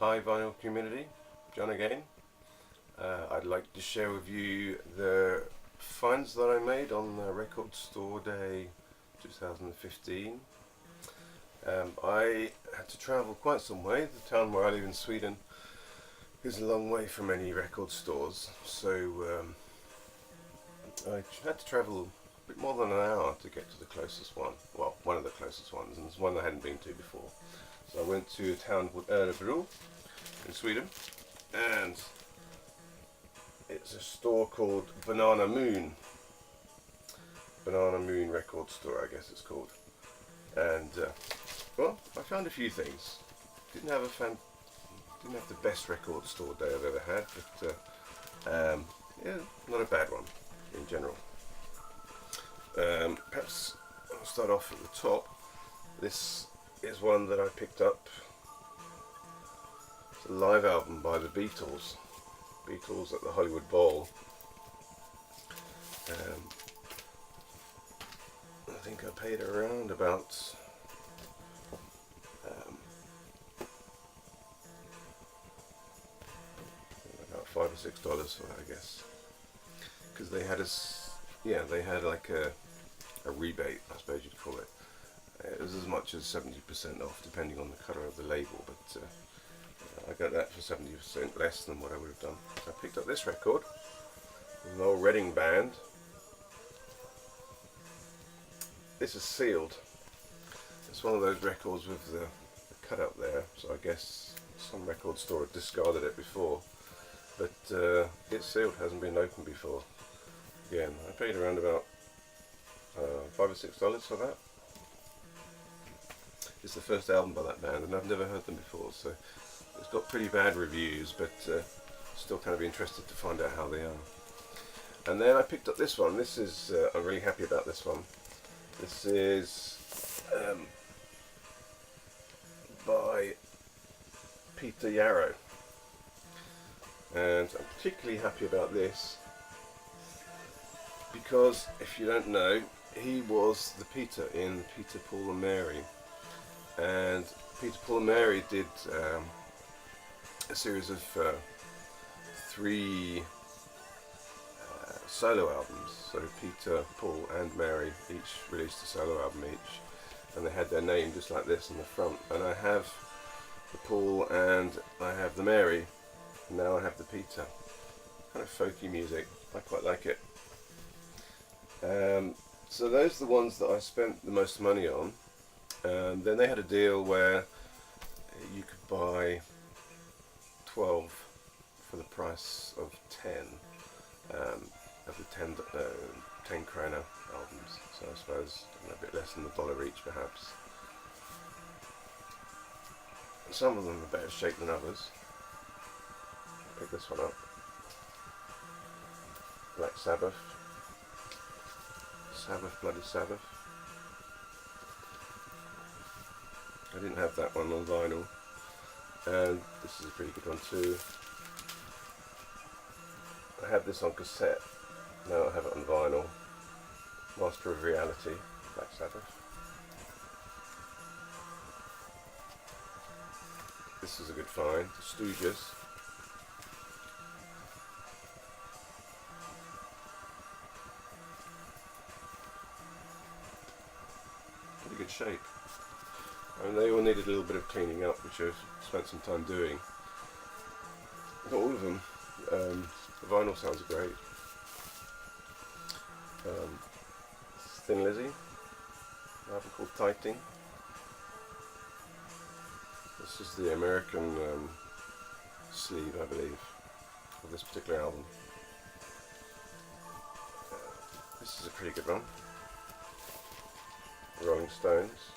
Hi vinyl community, John again. I'd like to share with you the finds that I made on Record Store Day 2015. I had to travel quite some way. The town where I live in Sweden is a long way from any record stores, so I had to travel a bit more than an hour to get to the closest one. Well, one of the closest ones, and it's one I hadn't been to before. So I went to a town called Orebro in Sweden, and it's a store called Banana Moon Record Store, I guess it's called. And well, I found a few things. Didn't have the best record store day I've ever had, but yeah, not a bad one in general. Perhaps I'll start off at the top. This is one that I picked up. It's a live album by the Beatles at the Hollywood Bowl. I think I paid around about $5 or $6 for it, I guess, because they had like a rebate, I suppose you'd call it. It was as much as 70% off, depending on the colour of the label, but I got that for 70% less than what I would have done. So I picked up this record, an old Reading band. This is sealed. It's one of those records with the cutout there, so I guess some record store had discarded it before. But it's sealed, hasn't been opened before. Again, I paid around about $5 or $6 for that. It's the first album by that band, and I've never heard them before, so it's got pretty bad reviews, but still kind of interested to find out how they are. And then I picked up this one. This is I'm really happy about this one. This is by Peter Yarrow, and I'm particularly happy about this because, if you don't know, he was the Peter in Peter, Paul and Mary, and Peter, Paul and Mary did a series of three solo albums. So Peter, Paul and Mary each released a solo album each, and they had their name just like this on the front. And I have the Paul and I have the Mary, and now I have the Peter. Kind of folky music, I quite like it. So those are the ones that I spent the most money on. Then they had a deal where you could buy 12 for the price of 10 of the 10 krona albums. So I suppose a bit less than $1 each, perhaps. Some of them are better shape than others. Pick this one up. Black Sabbath. Bloody Sabbath. I didn't have that one on vinyl, and this is a pretty good one too. I have this on cassette, now I have it on vinyl. Master of Reality, Black Sabbath. This is a good find, Stooges. Pretty good shape. And they all needed a little bit of cleaning up, which I've spent some time doing. Not all of them. The vinyl sounds great. Thin Lizzy, an album called Tighting. This is the American sleeve, I believe, of this particular album. This is a pretty good one. Rolling Stones.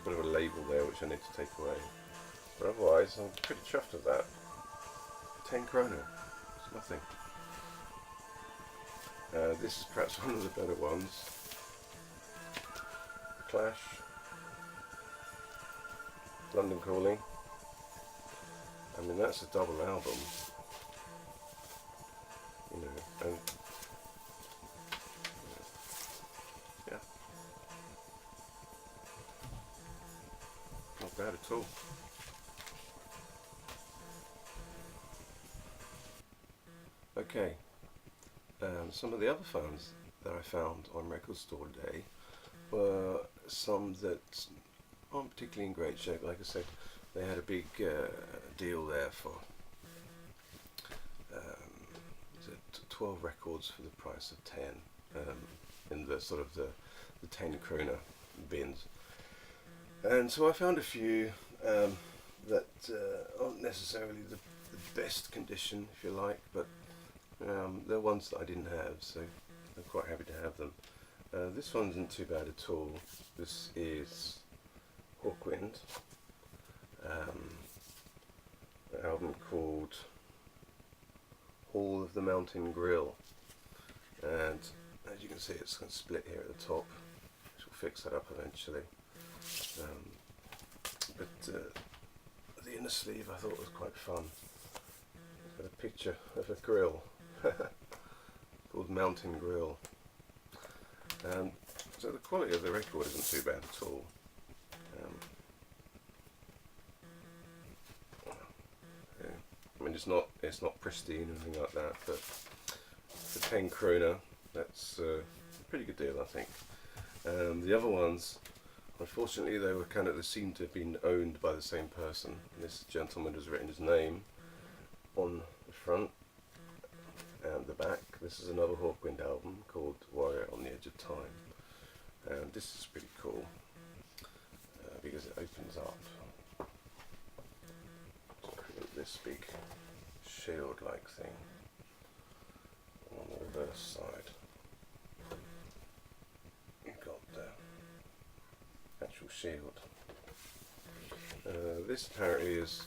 Bit of a label there which I need to take away, but otherwise I'm pretty chuffed with that. 10 krona, it's nothing. This is perhaps one of the better ones. Clash, London Calling. I mean, that's a double album, you know, and yeah. at all. Okay, some of the other phones that I found on Record Store Day were some that aren't particularly in great shape. Like I said, they had a big deal there for was it 12 records for the price of 10 in the sort of the 10 kroner bins. And so I found a few that aren't necessarily the best condition, if you like, but they're ones that I didn't have, so I'm quite happy to have them. This one isn't too bad at all. This is Hawkwind, an album called Hall of the Mountain Grill, and as you can see, it's going to split here at the top, which will fix that up eventually. But the inner sleeve I thought was quite fun. It's got a picture of a grill called Mountain Grill. So the quality of the record isn't too bad at all. Yeah. I mean, it's not pristine or anything like that, but for 10 kroner, that's a pretty good deal, I think. The other ones, unfortunately, they seemed to have been owned by the same person. This gentleman has written his name on the front and the back. This is another Hawkwind album called Warrior on the Edge of Time, and this is pretty cool because it opens up to create this big shield-like thing on the reverse side. You've got the actual shield. This apparently is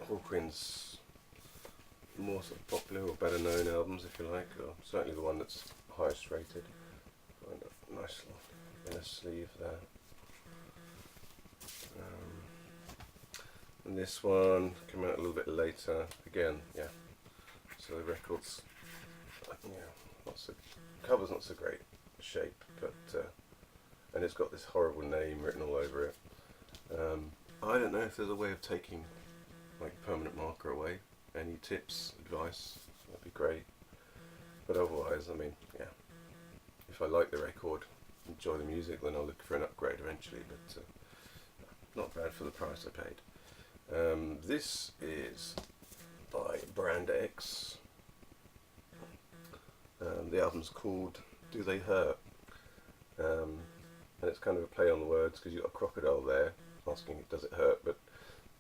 Hawkwind's more sort of popular or better known albums, if you like, or certainly the one that's highest rated. Find a nice little inner sleeve there. And this one came out a little bit later. Again, yeah. So the record's, cover's not so great shape, but and it's got this horrible name written all over it. I don't know if there's a way of taking like permanent marker away. Any tips, advice, that'd be great. But otherwise, I mean, yeah, if I like the record, enjoy the music, then I'll look for an upgrade eventually, but not bad for the price I paid. This is by Brand X. The album's called Do They Hurt? And it's kind of a play on the words because you've got a crocodile there asking does it hurt, but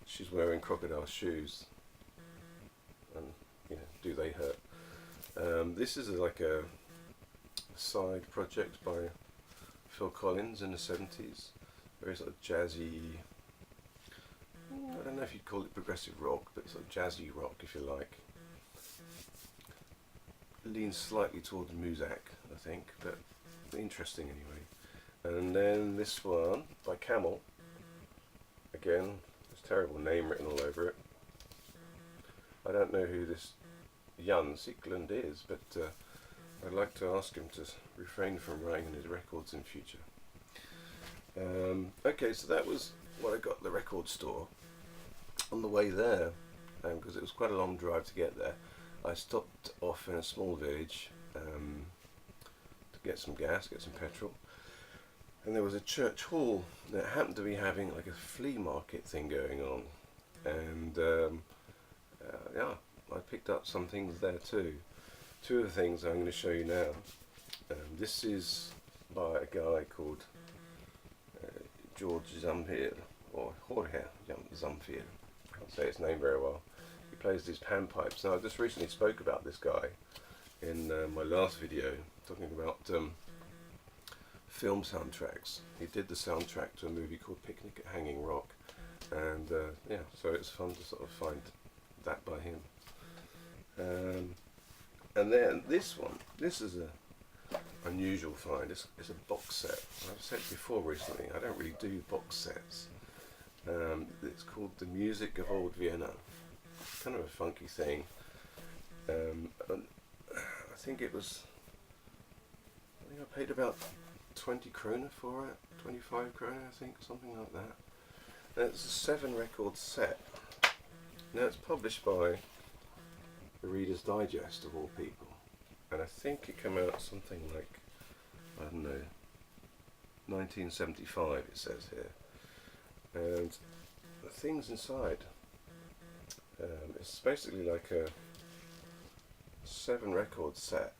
she's wearing crocodile shoes. And do they hurt? This is like a side project by Phil Collins in the 70s. Very sort of jazzy, I don't know if you'd call it progressive rock, but sort of jazzy rock if you like. Leans slightly towards Muzak, I think, but interesting anyway. And then this one by Camel. Again, this terrible name written all over it. I don't know who this Jan Sikland is, but I'd like to ask him to refrain from writing in his records in future. Okay, so that was what I got at the record store. On the way there, because it was quite a long drive to get there, I stopped off in a small village to get some gas, get some petrol. And there was a church hall that happened to be having like a flea market thing going on. And yeah, I picked up some things there too. Two of the things I'm going to show you now. This is by a guy called George Zamfir, or Jorge Zamfir. I can't say his name very well. He plays these panpipes. Now I just recently spoke about this guy in my last video, talking about film soundtracks. He did the soundtrack to a movie called Picnic at Hanging Rock, and yeah, so it's fun to sort of find that by him. And then this one, this is a unusual find. It's a box set. I've said before recently, I don't really do box sets. It's called The Music of Old Vienna. Kind of a funky thing. And I think I paid about 20 kroner for it, 25 kroner I think, something like that. Now it's a 7-record set. Now it's published by the Reader's Digest of all people, and I think it came out something like, I don't know, 1975 it says here. And the things inside, it's basically like a 7-record set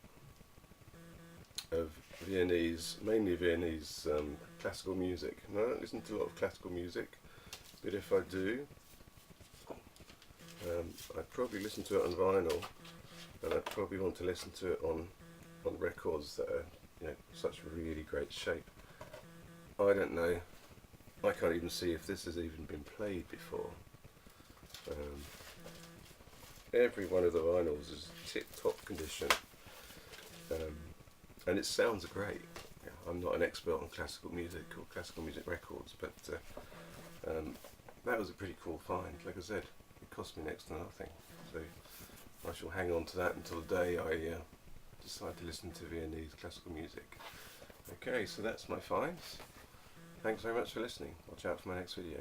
of Viennese, mainly Viennese classical music. And I don't listen to a lot of classical music, but if I do, I'd probably listen to it on vinyl, and I'd probably want to listen to it on records that are, such really great shape. I don't know. I can't even see if this has even been played before. Every one of the vinyls is tip-top condition, and it sounds great. I'm not an expert on classical music or classical music records, but that was a pretty cool find. Like I said, it cost me next to nothing, so I shall hang on to that until the day I decide to listen to Viennese classical music. Okay, so that's my finds. Thanks very much for listening. Watch out for my next video.